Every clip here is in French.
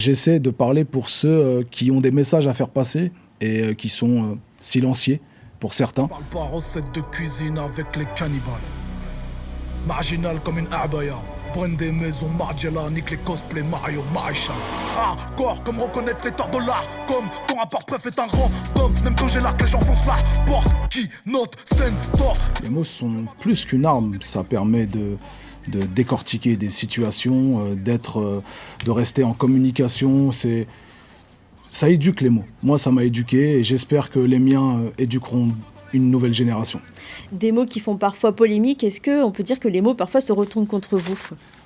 J'essaie de parler pour ceux qui ont des messages à faire passer et qui sont silenciés pour certains. Parle pas recette de cuisine avec les cannibales. Marginal comme une abaya. Brûle des maisons, Margiela, nique les cosplays, Mario, Maréchal. Hardcore, comme reconnaître les torts de l'art. Comme ton rapport préf est un grand homme. Même quand j'ai l'arc, les gens foncent la porte. Qui note, scène, tort. Les mots sont plus qu'une arme, ça permet de décortiquer des situations, de rester en communication. Ça éduque les mots. Moi, ça m'a éduqué et j'espère que les miens éduqueront une nouvelle génération. Des mots qui font parfois polémique, est-ce qu'on peut dire que les mots parfois se retournent contre vous ?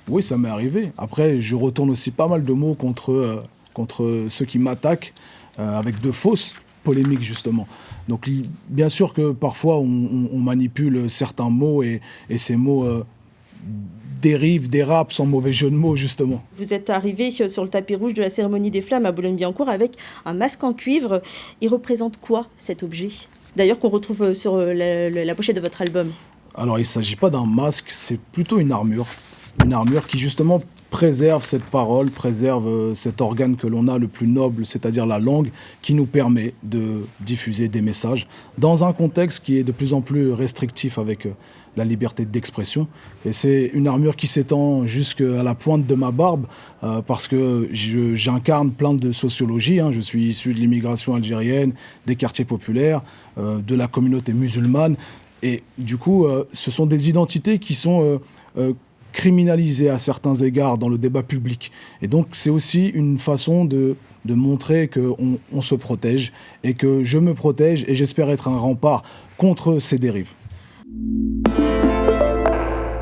Oui, ça m'est arrivé. Après, je retourne aussi pas mal de mots contre ceux qui m'attaquent avec de fausses polémiques, justement. Donc, bien sûr que parfois, on manipule certains mots et ces mots dérapent sans mauvais jeu de mots, justement. Vous êtes arrivé sur le tapis rouge de la cérémonie des flammes à Boulogne-Billancourt avec un masque en cuivre. Il représente quoi, cet objet ? D'ailleurs, qu'on retrouve sur la pochette de votre album. Alors, il ne s'agit pas d'un masque, c'est plutôt une armure. Une armure qui, justement, préserve cette parole, préserve cet organe que l'on a le plus noble, c'est-à-dire la langue, qui nous permet de diffuser des messages dans un contexte qui est de plus en plus restrictif avec la liberté d'expression. Et c'est une armure qui s'étend jusqu'à la pointe de ma barbe parce que j'incarne plein de sociologie. Je suis issu de l'immigration algérienne, des quartiers populaires, de la communauté musulmane. Et du coup, ce sont des identités qui sont criminalisées à certains égards dans le débat public. Et donc, c'est aussi une façon de montrer qu'on se protège et que je me protège et j'espère être un rempart contre ces dérives.